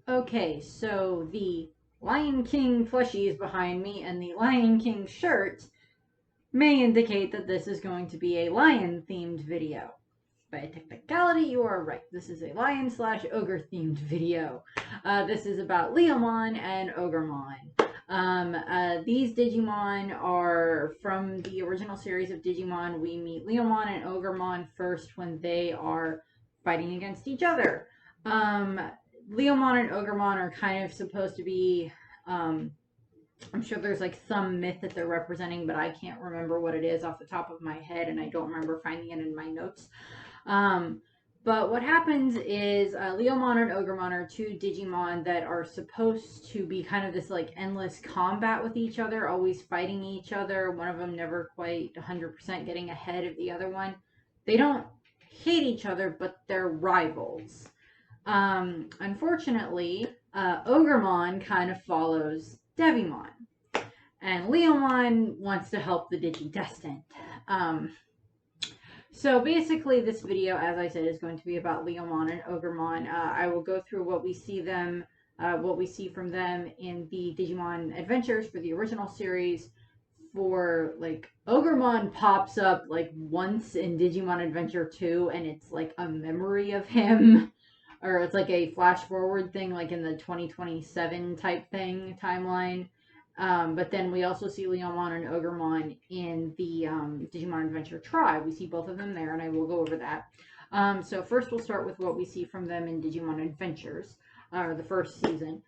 Okay, so the Lion King plushies behind me and the Lion King shirt may indicate that this is going to be a lion-themed video. By technicality, you are right. This is a lion/ogre-themed video. This is about Leomon and Ogermon. These Digimon are from the original series of Digimon. We meet Leomon and Ogermon first when they are fighting against each other. Leomon and Ogermon are kind of supposed to be, I'm sure there's like some myth that they're representing, but I can't remember what it is off the top of my head, and I don't remember finding it in my notes. But what happens is Leomon and Ogermon are two Digimon that are supposed to be kind of this like endless combat with each other, always fighting each other. One of them never quite 100% getting ahead of the other one. They don't hate each other, but they're rivals. Unfortunately, Ogermon kind of follows Devimon, and Leomon wants to help the Digidestined. So basically, this video, as I said, is going to be about Leomon and Ogermon. I will go through what we see from them in the Digimon Adventures for the original series. For like Ogermon pops up like once in Digimon Adventure 2, and it's like a memory of him, or it's like a flash forward thing, like in the 2027 type thing timeline. But then we also see Leomon and Ogermon in the Digimon Adventure Tribe. We see both of them there, and I will go over that. So first we'll start with what we see from them in Digimon Adventures, or the first season.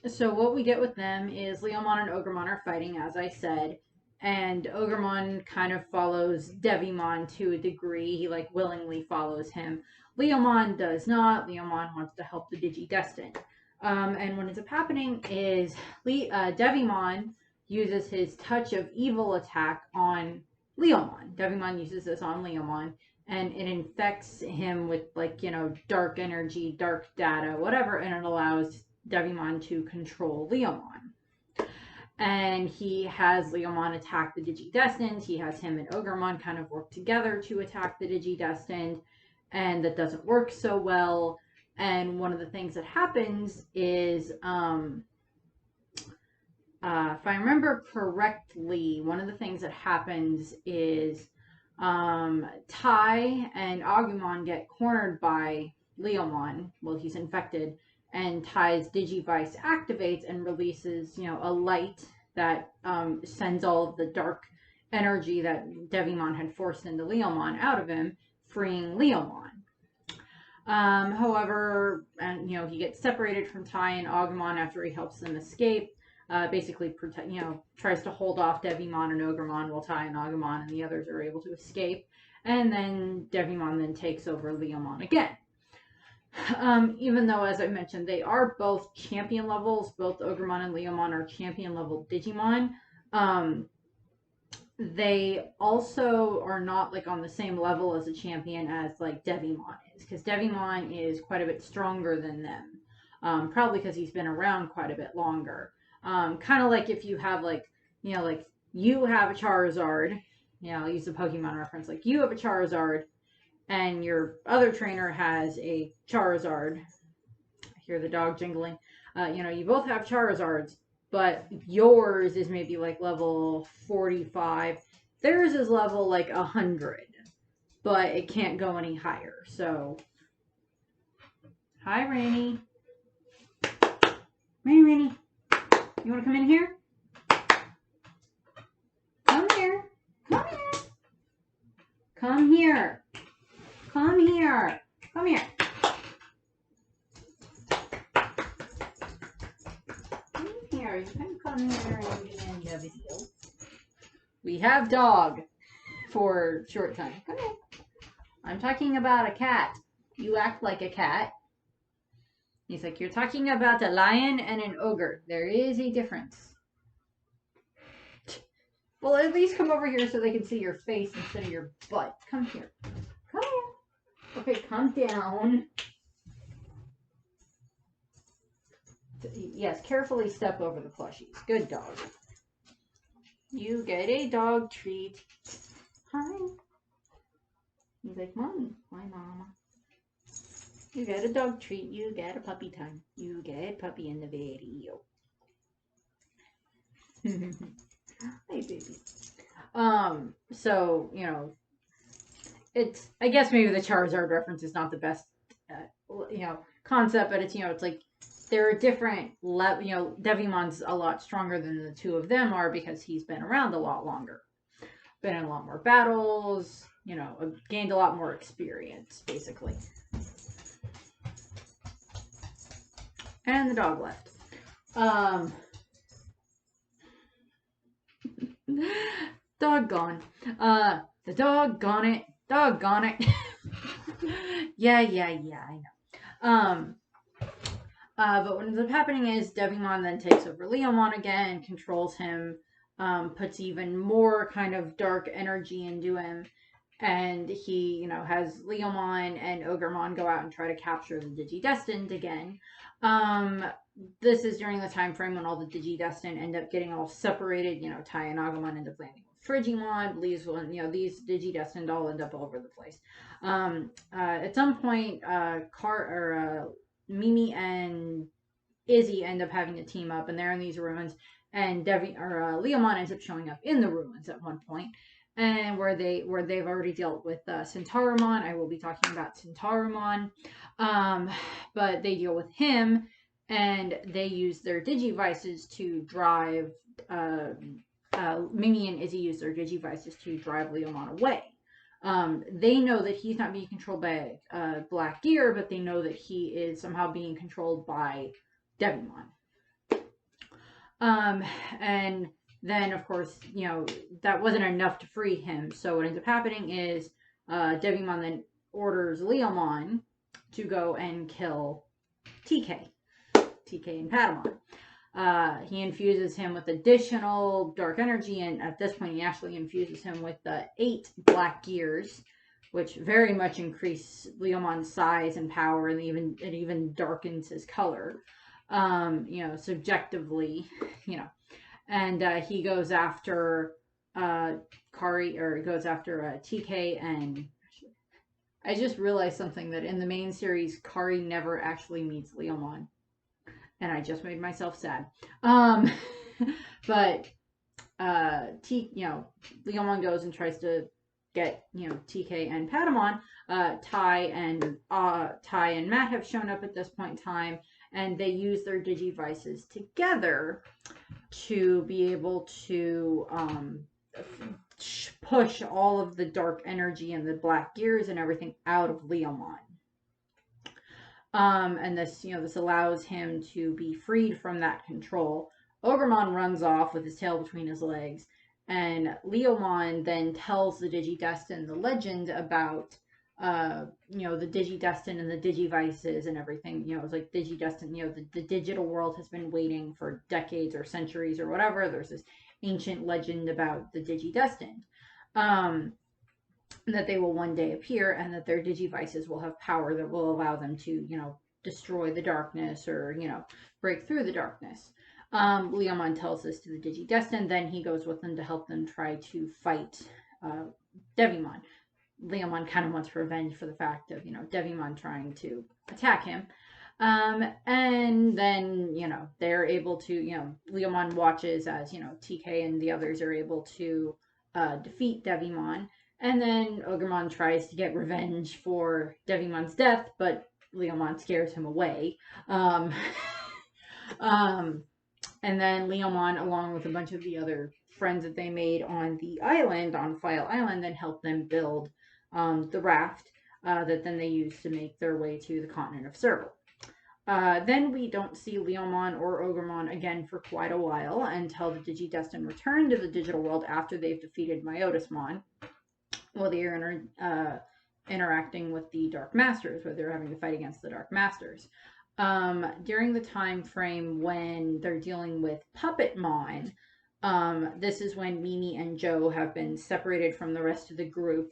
So what we get with them is Leomon and Ogermon are fighting, as I said, and Ogermon kind of follows Devimon to a degree. He like willingly follows him. Leomon does not. Leomon wants to help the Digidestined. And what ends up happening is Devimon uses his Touch of Evil attack on Leomon. Devimon uses this on Leomon, and it infects him with, like, dark energy, dark data, whatever, and it allows Devimon to control Leomon. And he has Leomon attack the Digidestined. He has him and Ogermon kind of work together to attack the Digidestined, and that doesn't work so well. And one of the things that happens is, if I remember correctly, one of the things that happens is Tai and Agumon get cornered by Leomon. Well, he's infected, and Tai's Digivice activates and releases, a light that sends all of the dark energy that Devimon had forced into Leomon out of him, freeing Leomon. However, he gets separated from Tai and Agumon after he helps them escape. Basically, tries to hold off Devimon and Ogermon while Tai and Agumon and the others are able to escape. And then Devimon then takes over Leomon again. Even though, as I mentioned, they are both champion levels, both Ogermon and Leomon are champion level Digimon. They also are not like on the same level as a champion as like Devimon is, because Devimon is quite a bit stronger than them, probably because he's been around quite a bit longer. Kind of like if you have like you have a Charizard, I'll use a Pokemon reference, like you have a Charizard and your other trainer has a Charizard. I hear the dog jingling. You both have Charizards, but yours is maybe like level 45. Theirs is level like 100, but it can't go any higher. So, hi, Rainy. Rainy, you want to come in here? Come here. Come here. Come here. Come here. Come here. You can come here and begin the video. We have dog for short time. Come here. I'm talking about a cat. You act like a cat. He's like, you're talking about a lion and an ogre. There is a difference. Well, at least come over here so they can see your face instead of your butt. Come here. Come here. Okay, calm down. Yes, carefully step over the plushies. Good dog. You get a dog treat. Hi. He's like, Mommy. Hi, Mama. You got a dog treat. You got a puppy time. You get puppy in the video. Hey, baby. So, it's, I guess maybe the Charizard reference is not the best, concept, but it's, it's like there are different, Devimon's a lot stronger than the two of them are because he's been around a lot longer, been in a lot more battles, gained a lot more experience, basically. And the dog left. Doggone. The doggone it. Doggone it. yeah, I know. But what ends up happening is Devimon then takes over Leomon again, controls him, puts even more kind of dark energy into him, and he, has Leomon and Ogermon go out and try to capture the Digidestined again. This is during the time frame when all the Digidestined end up getting all separated. Tai and Agumon end up landing with Frigimon. These Digidestined all end up all over the place. At some point, Mimi and Izzy end up having to team up, and they're in these ruins. And Leomon ends up showing up in the ruins at one point, and where they've already dealt with Centaurimon. I will be talking about Centaurimon, but they deal with him, and they use their Digivices to drive. Mimi and Izzy use their Digivices to drive Leomon away. They know that he's not being controlled by Black Gear, but they know that he is somehow being controlled by Devimon. And then, of course, that wasn't enough to free him. So what ends up happening is Devimon then orders Leomon to go and kill TK and Patamon. He infuses him with additional dark energy, and at this point, he actually infuses him with 8 black gears, which very much increase Leomon's size and power, and it even darkens his color. Subjectively, and he goes after Kari, or goes after TK, and I just realized something, that in the main series, Kari never actually meets Leomon, and I just made myself sad. But Leomon goes and tries to get TK and Patamon. Tai and Matt have shown up at this point in time, and they use their Digivices together to be able to push all of the dark energy and the black gears and everything out of Leomon. And this allows him to be freed from that control. Ogermon runs off with his tail between his legs, and Leomon then tells the Digidestined the legend about the Digidestined and the Digivices and everything. It's like Digidestined, the digital world has been waiting for decades or centuries or whatever. There's this ancient legend about the Digidestined, that they will one day appear, and that their Digivices will have power that will allow them to, destroy the darkness, or, break through the darkness. Leomon tells this to the Digidestined, then he goes with them to help them try to fight Devimon. Leomon kind of wants revenge for the fact of, Devimon trying to attack him. And then, they're able to, Leomon watches as, TK and the others are able to defeat Devimon. And then Ogermon tries to get revenge for Devimon's death, but Leomon scares him away. And then Leomon, along with a bunch of the other friends that they made on the island, on File Island, then help them build the raft that then they use to make their way to the continent of Serval. Then we don't see Leomon or Ogermon again for quite a while, until the Digidestined return to the digital world after they've defeated Myotismon. Well, they're interacting with the Dark Masters, where they're having to fight against the Dark Masters. During the time frame when they're dealing with Puppetmon, this is when Mimi and Joe have been separated from the rest of the group.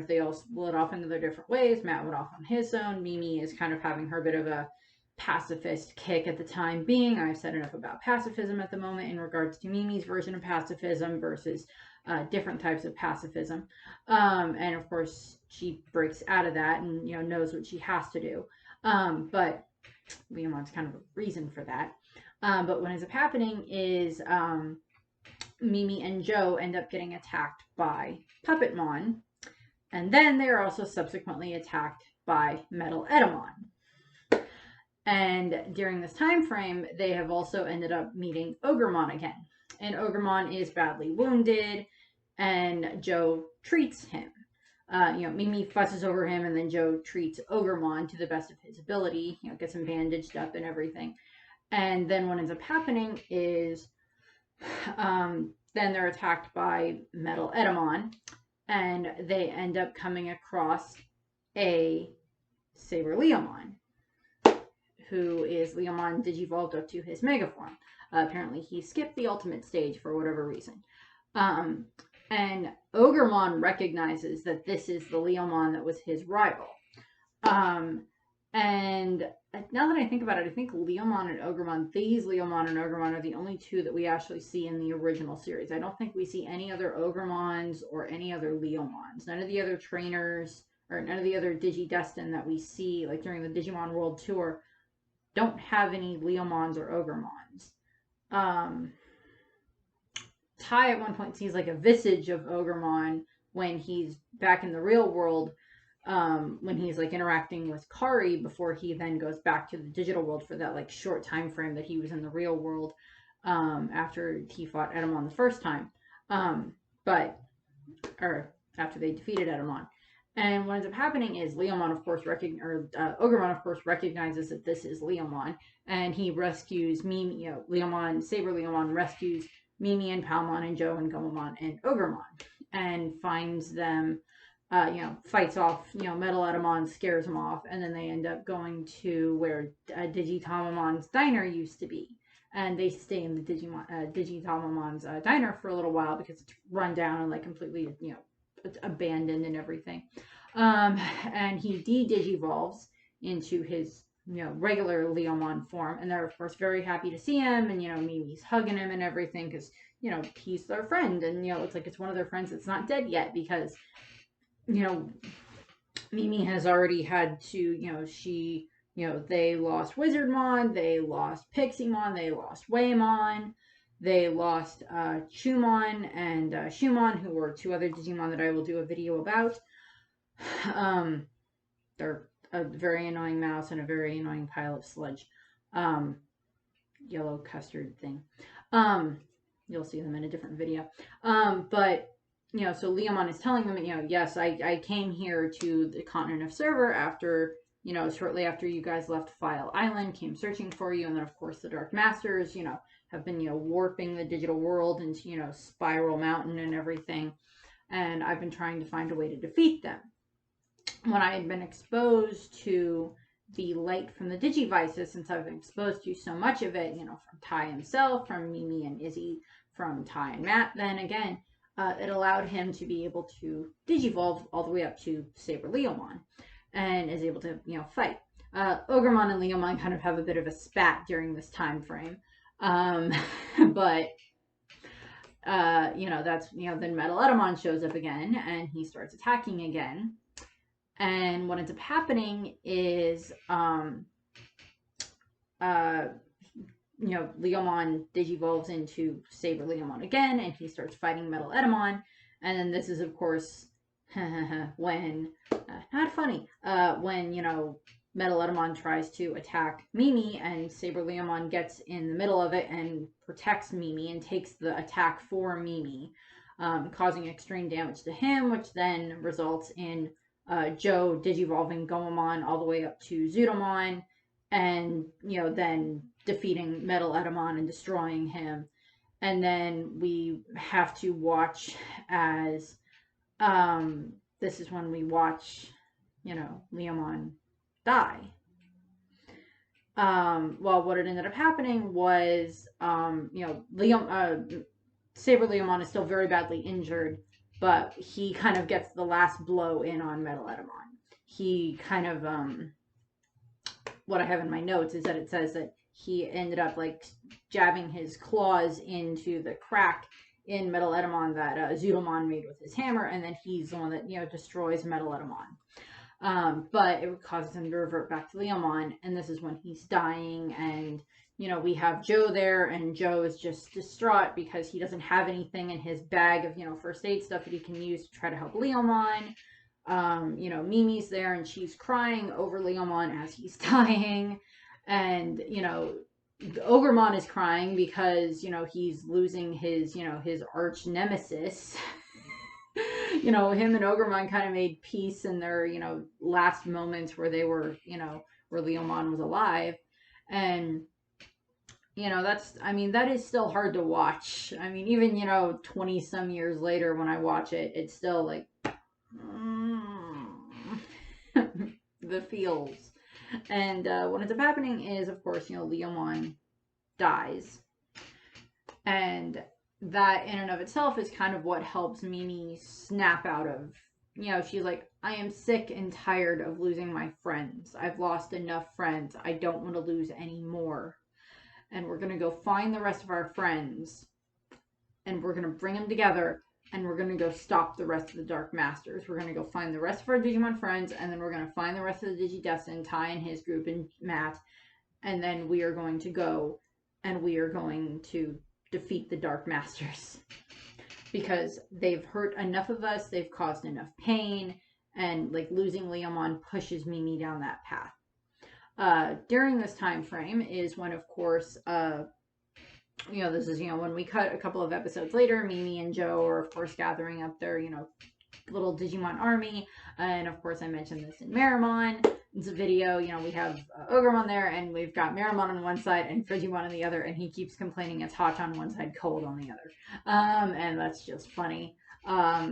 They all split off into their different ways. Matt went off on his own. Mimi is kind of having her bit of a pacifist kick at the time being. I've said enough about pacifism at the moment in regards to Mimi's version of pacifism versus different types of pacifism. And of course, she breaks out of that and knows what she has to do. But Leomon's kind of a reason for that. But what ends up happening is Mimi and Joe end up getting attacked by Puppetmon, and then they are also subsequently attacked by Metal Edamon. And during this time frame, they have also ended up meeting Ogermon again. And Ogermon is badly wounded, and Joe treats him. Mimi fusses over him, and then Joe treats Ogermon to the best of his ability, gets him bandaged up and everything. And then what ends up happening is then they're attacked by Metal Edamon, and they end up coming across a Saber Leomon, who is Leomon digivolved up to his Mega form. Apparently he skipped the ultimate stage for whatever reason. And Ogermon recognizes that this is the Leomon that was his rival. And now that I think about it, I think Leomon and Ogermon, these Leomon and Ogermon are the only two that we actually see in the original series. I don't think we see any other Ogermons or any other Leomons. None of the other trainers or none of the other Digidestined that we see, like during the Digimon World Tour, don't have any Leomons or Ogermons. Tai at one point sees like a visage of Ogermon when he's back in the real world, when he's like interacting with Kari before he then goes back to the digital world for that like short time frame that he was in the real world after he fought Edamon the first time, or after they defeated Edamon. And what ends up happening is Leomon, of course, Ogermon, of course, recognizes that this is Leomon, and he rescues Mimi. Leomon, Saber Leomon rescues Mimi and Palmon and Joe and Gomamon and Ogermon, and finds them, fights off, Metal Edamon, scares them off, and then they end up going to where Digitamamon's diner used to be. And they stay in the Digitamamon's diner for a little while because it's run down and like completely, abandoned and everything. And he de-digivolves into his regular Leomon form, and they're of course very happy to see him, and Mimi's hugging him and everything because he's their friend, and it's like it's one of their friends that's not dead yet, because Mimi has already had to they lost Wizardmon, they lost Pixiemon, they lost Waymon, they lost Chumon and Shumon, who were two other Digimon that I will do a video about. They're a very annoying mouse and a very annoying pile of sludge. Yellow custard thing. You'll see them in a different video. But, so Leomon is telling them, yes, I came here to the continent of Server after, shortly after you guys left File Island, came searching for you, and then, of course, the Dark Masters, have been, warping the digital world into, Spiral Mountain and everything, and I've been trying to find a way to defeat them. When I had been exposed to the light from the Digivices, since I've been exposed to so much of it, from Tai himself, from Mimi and Izzy, from Tai and Matt, then again, it allowed him to be able to digivolve all the way up to Saber Leomon, and is able to, fight. Ogermon and Leomon kind of have a bit of a spat during this time frame. But that's, then Metal Edamon shows up again, and he starts attacking again. And what ends up happening is, Leomon digivolves into Saber Leomon again, and he starts fighting Metal Edamon. And then this is, of course, when, not funny, when, Metal Edamon tries to attack Mimi, and Saber Leomon gets in the middle of it and protects Mimi and takes the attack for Mimi, causing extreme damage to him, which then results in Joe digivolving Gomamon all the way up to Zudomon, and then defeating Metal Edamon and destroying him. And then we have to watch as this is when we watch Leomon die. Well, what had ended up happening was Saber Leomon is still very badly injured, but he kind of gets the last blow in on Metal Edamon. He kind of, what I have in my notes is that it says that he ended up like jabbing his claws into the crack in Metal Edamon that Zudomon made with his hammer, and then he's the one that, destroys Metal Edamon. But it causes him to revert back to Leomon, and this is when he's dying. And we have Joe there, and Joe is just distraught because he doesn't have anything in his bag of first aid stuff that he can use to try to help Leomon. Mimi's there, and she's crying over Leomon as he's dying, and Ogermon is crying because he's losing his arch nemesis. Him and Ogermon kind of made peace in their last moments where they were where Leomon was alive. And that is still hard to watch. I mean, even 20 some years later when I watch it, it's still like the feels. And what ends up happening is, of course, Leomon dies. And that in and of itself is kind of what helps Mimi snap out of, she's like, I am sick and tired of losing my friends. I've lost enough friends. I don't want to lose any more. And we're going to go find the rest of our friends. And we're going to bring them together. And we're going to go stop the rest of the Dark Masters. We're going to go find the rest of our Digimon friends. And then we're going to find the rest of the Digidestin, Ty and his group and Matt. And then we are going to go and we are going to defeat the Dark Masters. Because they've hurt enough of us. They've caused enough pain. And like losing Leomon pushes Mimi down that path. During this time frame is when, of course, this is, when we cut a couple of episodes later, Mimi and Joe are, of course, gathering up their, little Digimon army. And, of course, I mentioned this in Meramon. It's a video, we have Ogermon there, and we've got Meramon on one side and Frigimon on the other, and he keeps complaining it's hot on one side, cold on the other. And that's just funny. What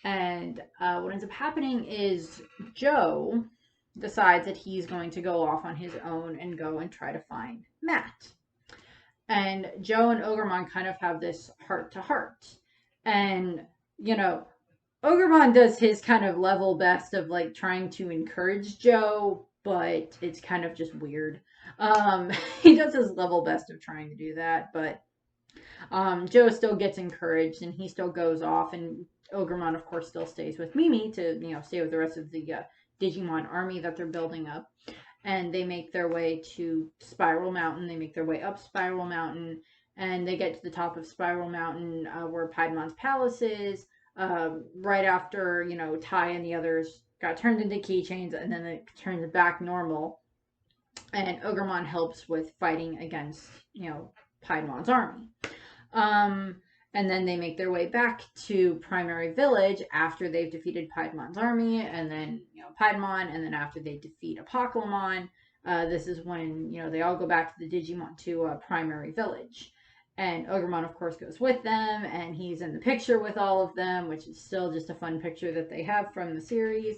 ends up happening is Joe decides that he's going to go off on his own and go and try to find Matt. And Joe and Ogermon kind of have this heart-to-heart. And, Ogermon does his kind of level best of, like, trying to encourage Joe, but it's kind of just weird. He does his level best of trying to do that, but Joe still gets encouraged, and he still goes off, and Ogermon, of course, still stays with Mimi to, stay with the rest of the Digimon army that they're building up. And they make their way to Spiral Mountain. They make their way up Spiral Mountain. And they get to the top of Spiral Mountain where Piedmon's palace is. Right after, Ty and the others got turned into keychains. And then it turns back normal. And Ogermon helps with fighting against, Piedmon's army. And then they make their way back to Primary Village after they've defeated Piedmon's army, and then, Piedmon, and then after they defeat Apocalypse, this is when, they all go back to the Digimon, to Primary Village. And Ogermon, of course, goes with them, and he's in the picture with all of them, which is still just a fun picture that they have from the series.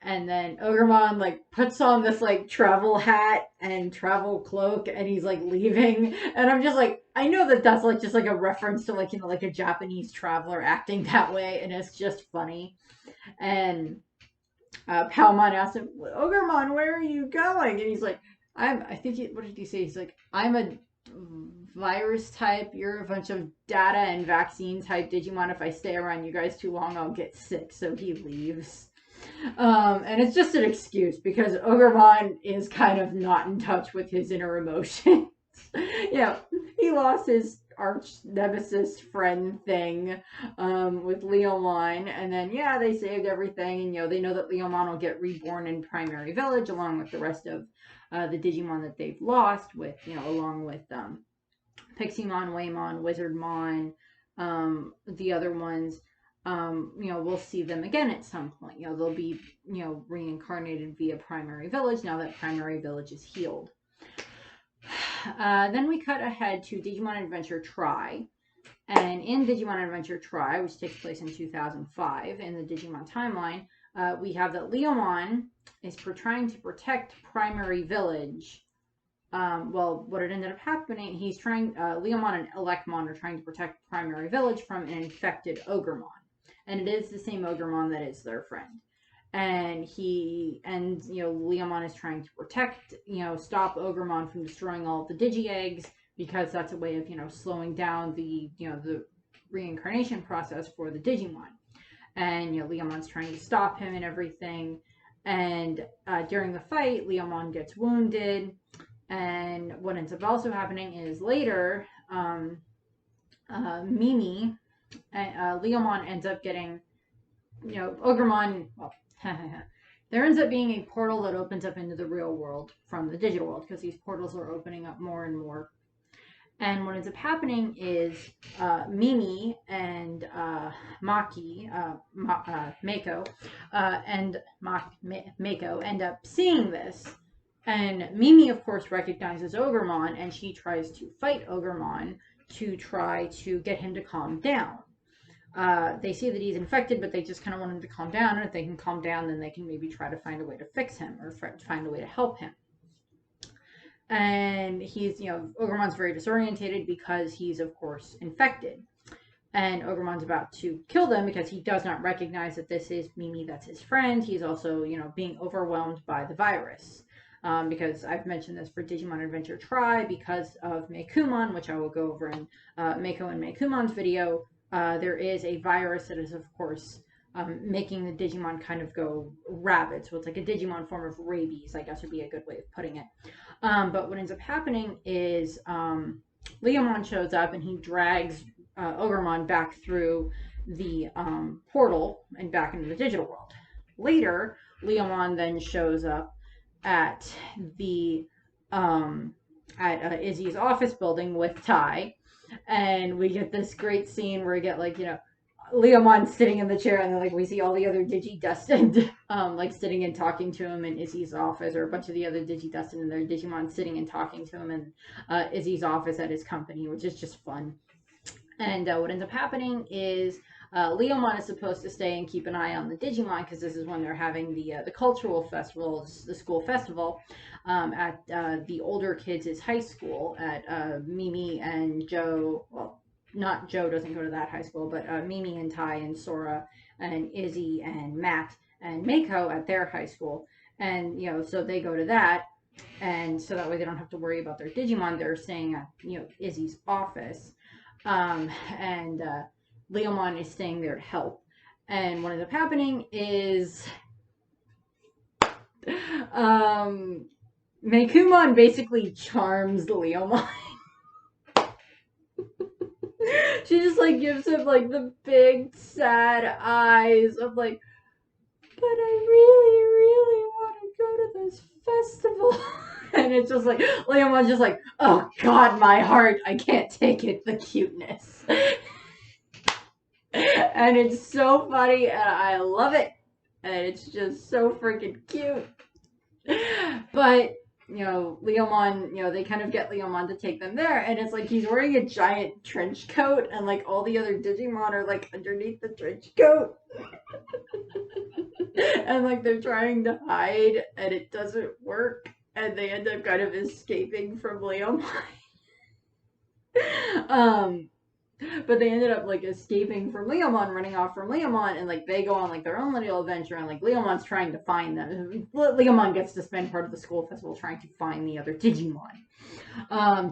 And then Ogermon, like, puts on this, like, travel hat and travel cloak, and he's, like, leaving. And I'm just like, I know that that's, like, just, like, a reference to, like, like a Japanese traveler acting that way, and it's just funny. And Palmon asks him, Ogermon, where are you going? And he's like, what did he say? He's like, I'm a virus type, you're a bunch of data and vaccine type Digimon. If I stay around you guys too long, I'll get sick. So he leaves. And it's just an excuse because Ogermon is kind of not in touch with his inner emotions. He lost his arch nemesis friend thing with Leomon, and then they saved everything, and they know that Leomon will get reborn in Primary Village along with the rest of the Digimon that they've lost, with along with Piximon, Waymon, Wizardmon, the other ones. We'll see them again at some point. They'll be, reincarnated via Primary Village now that Primary Village is healed. Then we cut ahead to Digimon Adventure Tri. And in Digimon Adventure Tri, which takes place in 2005 in the Digimon timeline, we have that Leomon is trying to protect Primary Village. What had ended up happening, Leomon and Elecmon are trying to protect Primary Village from an infected Ogermon. And it is the same Ogermon that is their friend. And Leomon is trying to protect, stop Ogermon from destroying all of the Digi-Eggs, because that's a way of, slowing down the reincarnation process for the Digimon. And, Leomon's trying to stop him and everything. And during the fight, Leomon gets wounded. And what ends up also happening is later, Mimi, Leomon ends up getting, Ogermon, well, there ends up being a portal that opens up into the real world from the digital world, because these portals are opening up more and more. And what ends up happening is Mimi and Maki, Mako, and Mako end up seeing this. And Mimi, of course, recognizes Ogermon, and she tries to fight Ogermon to try to get him to calm down. They see that he's infected, but they just kind of want him to calm down. And if they can calm down, then they can maybe try to find a way to fix him or find a way to help him. And he's, Ogermon's very disorientated because he's, of course, infected. And Ogermon's about to kill them because he does not recognize that this is Mimi, that's his friend. He's also, being overwhelmed by the virus. Because I've mentioned this for Digimon Adventure Try, because of Meicoomon, which I will go over in Mako and Meikoomon's video. There is a virus that is, of course, making the Digimon kind of go rabid. So it's like a Digimon form of rabies, I guess would be a good way of putting it. But what ends up happening is Leomon shows up and he drags Ogermon back through the portal and back into the digital world. Later, Leomon then shows up at the Izzy's office building with Tai, and we get this great scene where we get Leomon sitting in the chair, and then we see all the other Digi-Destined sitting and talking to him in Izzy's office, or a bunch of the other Digi-Destined and their Digimon sitting and talking to him in Izzy's office at his company, which is just fun. And what ends up happening is Leomon is supposed to stay and keep an eye on the Digimon, because this is when they're having the cultural festival, the school festival, at the older kids' high school, at Mimi and Joe. Well, not Joe doesn't go to that high school, but Mimi and Tai and Sora and Izzy and Matt and Mako at their high school. And, so they go to that. And so that way they don't have to worry about their Digimon. They're staying at, Izzy's office. And Leomon is staying there to help. And what ends up happening is Meicoomon basically charms Leomon. She just gives him the big sad eyes of but I really, really want to go to this festival. And it's just Leomon's just oh God, my heart, I can't take it, the cuteness. And it's so funny, and I love it. And it's just so freaking cute. But, Leomon, they kind of get Leomon to take them there, and it's he's wearing a giant trench coat, and all the other Digimon are underneath the trench coat. And they're trying to hide, and it doesn't work, and they end up kind of escaping from Leomon. But they ended up escaping from Leomon, running off from Leomon, and they go on their own little adventure, and Leomon's trying to find them. Leomon gets to spend part of the school festival trying to find the other Digimon.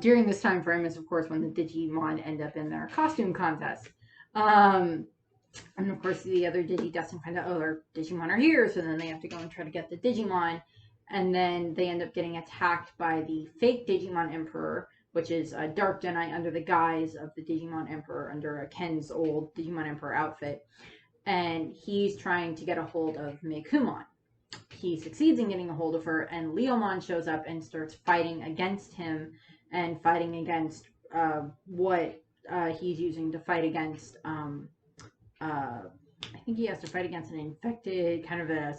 During this time frame is, of course, when the Digimon end up in their costume contest. And of course, the other Digi-Destined find out, oh, their Digimon are here, so then they have to go and try to get the Digimon, and then they end up getting attacked by the fake Digimon Emperor, which is Dark Denai under the guise of the Digimon Emperor, under Ken's old Digimon Emperor outfit. And he's trying to get a hold of Meicoomon. He succeeds in getting a hold of her, and Leomon shows up and starts fighting against him, and fighting against what he's using to fight against. I think he has to fight against an infected,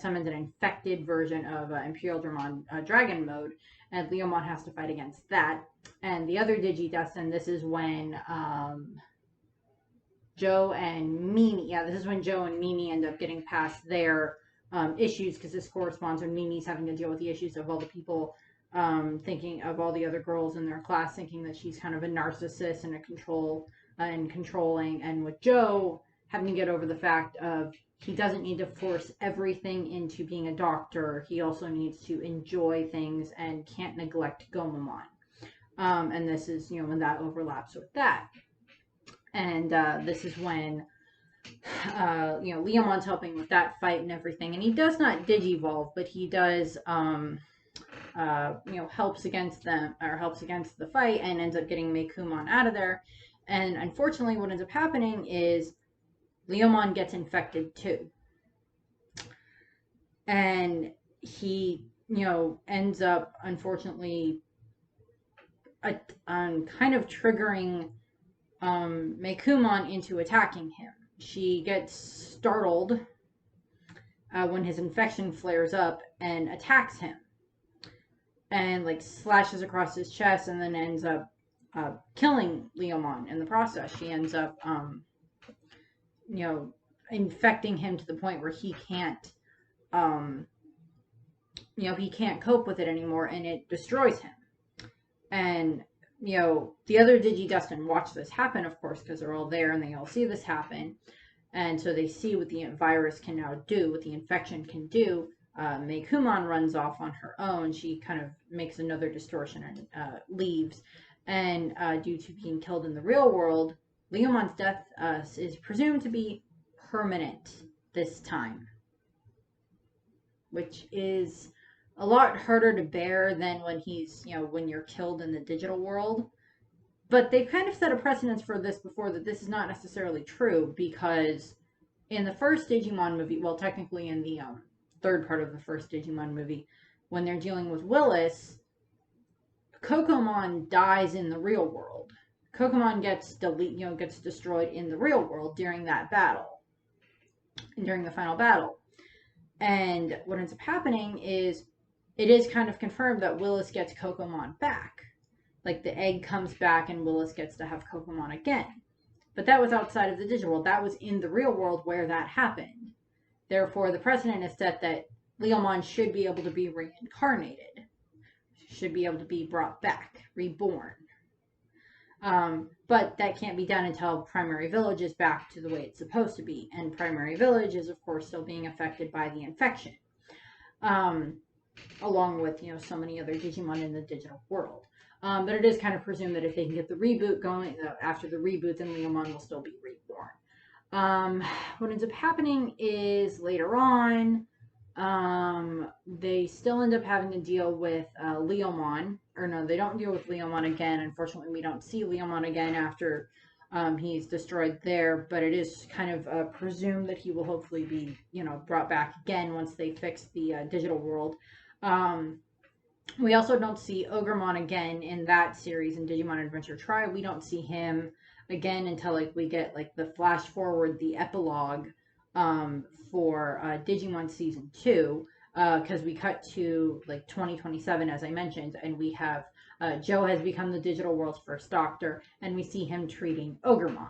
summons an infected version of Imperial Dramon Dragon mode, and Leomon has to fight against that. And the other Digi-Destined, this is when Joe and Mimi, this is when Joe and Mimi end up getting past their issues, because this corresponds when Mimi's having to deal with the issues of all the people thinking of all the other girls in their class, thinking that she's kind of a narcissist and controlling, and with Joe having to get over the fact of he doesn't need to force everything into being a doctor. He also needs to enjoy things and can't neglect Gomamon. And this is, when that overlaps with that. And this is when Leomon's helping with that fight and everything, and he does not digivolve, but he does, helps against them, or helps against the fight, and ends up getting Meicoomon out of there. And unfortunately, what ends up happening is Leomon gets infected too, and he, ends up unfortunately, kind of triggering Meicoomon into attacking him. She gets startled when his infection flares up and attacks him, and like slashes across his chest, and then ends up killing Leomon in the process. She ends up, infecting him to the point where he can't, he can't cope with it anymore, and it destroys him. And the other Digidestin watch this happen, of course, because they're all there and they all see this happen. And so they see what the virus can now do, what the infection can do. Meicoomon runs off on her own. She kind of makes another distortion and leaves. And due to being killed in the real world, Leomon's death is presumed to be permanent this time, which is a lot harder to bear than when he's, when you're killed in the digital world. But they've kind of set a precedence for this before, that this is not necessarily true, because in the first Digimon movie, well, technically in the third part of the first Digimon movie, when they're dealing with Willis, Kokomon dies in the real world. Kokomon gets destroyed in the real world during that battle, during the final battle. And what ends up happening is, it is kind of confirmed that Willis gets Kokomon back. Like, the egg comes back and Willis gets to have Kokomon again. But that was outside of the digital world. That was in the real world where that happened. Therefore, the precedent is set that Leomon should be able to be reincarnated. Should be able to be brought back, reborn. But that can't be done until Primary Village is back to the way it's supposed to be. And Primary Village is, of course, still being affected by the infection. Along with, so many other Digimon in the digital world. But it is kind of presumed that if they can get the reboot going, after the reboot, then Leomon will still be reborn. What ends up happening is later on, they still end up having to deal with Leomon. Or no, they don't deal with Leomon again. Unfortunately, we don't see Leomon again after he's destroyed there. But it is kind of presumed that he will hopefully be, brought back again once they fix the digital world. We also don't see Ogermon again in that series in Digimon Adventure Tri. We don't see him again until like we get like the flash forward, the epilogue for Digimon Season 2, because we cut to like 2027, as I mentioned, and we have Joe has become the digital world's first doctor, and we see him treating Ogermon.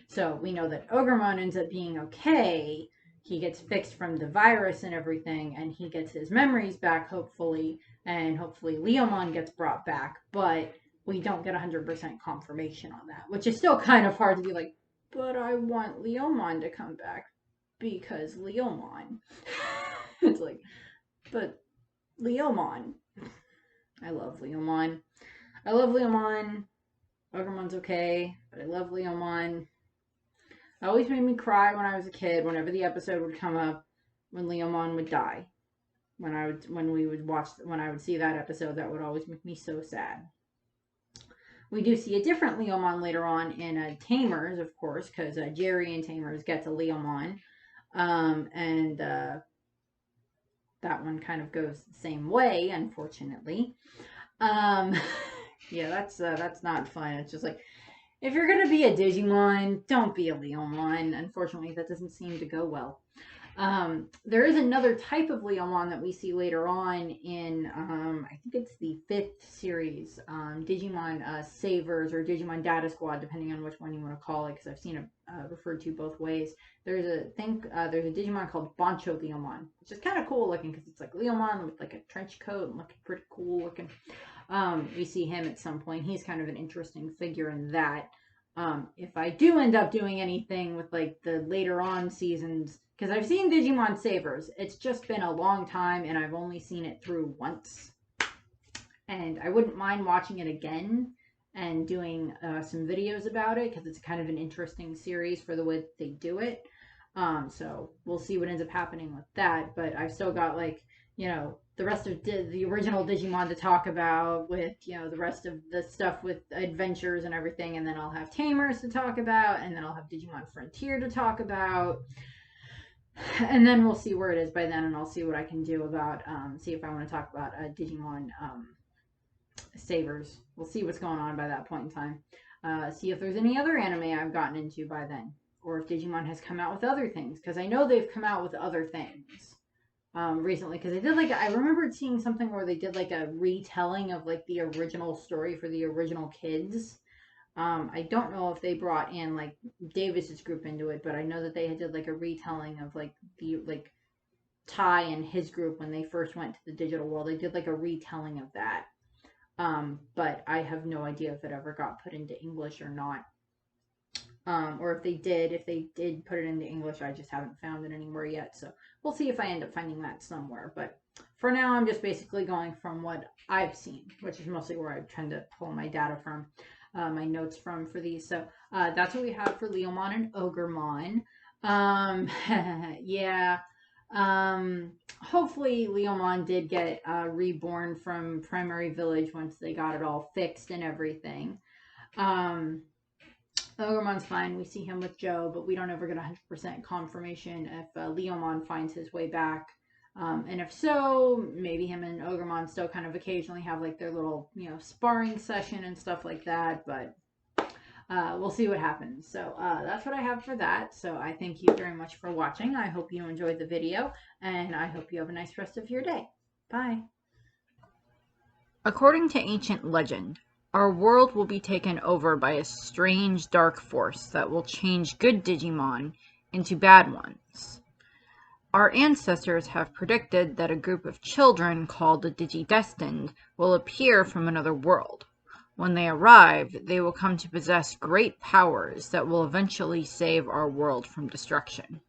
So we know that Ogermon ends up being okay. He gets fixed from the virus and everything, and he gets his memories back, hopefully, and hopefully Leomon gets brought back, but we don't get 100% confirmation on that, which is still kind of hard to be like, but I want Leomon to come back because Leomon. It's like, but Leomon. I love Leomon. I love Leomon. Ogermon's okay, but I love Leomon. It always made me cry when I was a kid, whenever the episode would come up when Leomon would die. When I would see that episode, that would always make me so sad. We do see a different Leomon later on in Tamers, of course, because Jerry and Tamers gets a Leomon. And that one kind of goes the same way, unfortunately. Yeah, that's not fun. It's just like, if you're going to be a Digimon, don't be a Leomon. Unfortunately, that doesn't seem to go well. There is another type of Leomon that we see later on in, I think it's the 5th series, Digimon Savers or Digimon Data Squad, depending on which one you want to call it, because I've seen it referred to both ways. There's a Digimon called Bancho Leomon, which is kind of cool looking, because it's like Leomon with like a trench coat and looking pretty cool looking. We see him at some point. He's kind of an interesting figure in that. If I do end up doing anything with like the later on seasons, because I've seen Digimon Savers, it's just been a long time and I've only seen it through once. And I wouldn't mind watching it again and doing some videos about it, because it's kind of an interesting series for the way that they do it. So we'll see what ends up happening with that. But I've still got, like, the rest of the original Digimon to talk about, with, the rest of the stuff with adventures and everything. And then I'll have Tamers to talk about. And then I'll have Digimon Frontier to talk about. And then we'll see where it is by then. And I'll see what I can do about, see if I want to talk about Digimon Savers. We'll see what's going on by that point in time. See if there's any other anime I've gotten into by then, or if Digimon has come out with other things, because I know they've come out with other things recently. Because I remembered seeing something where they did like a retelling of like the original story for the original kids. I don't know if they brought in like Davis's group into it, but I know that they did like a retelling of like the Ty and his group when they first went to the digital world. They did like a retelling of that. But I have no idea if it ever got put into English or not. Or if they did put it into English, I just haven't found it anywhere yet. So we'll see if I end up finding that somewhere. But for now, I'm just basically going from what I've seen, which is mostly where I tend to pull my data from, my notes from for these. So that's what we have for Leomon and Ogermon. Yeah. Hopefully Leomon did get reborn from Primary Village once they got it all fixed and everything. Ogermon's fine. We see him with Joe, but we don't ever get 100% confirmation if Leomon finds his way back. And if so, maybe him and Ogermon still kind of occasionally have like their little, sparring session and stuff like that, but we'll see what happens. So that's what I have for that. So I thank you very much for watching. I hope you enjoyed the video, and I hope you have a nice rest of your day. Bye. According to ancient legend, our world will be taken over by a strange dark force that will change good Digimon into bad ones. Our ancestors have predicted that a group of children called the Digidestined will appear from another world. When they arrive, they will come to possess great powers that will eventually save our world from destruction.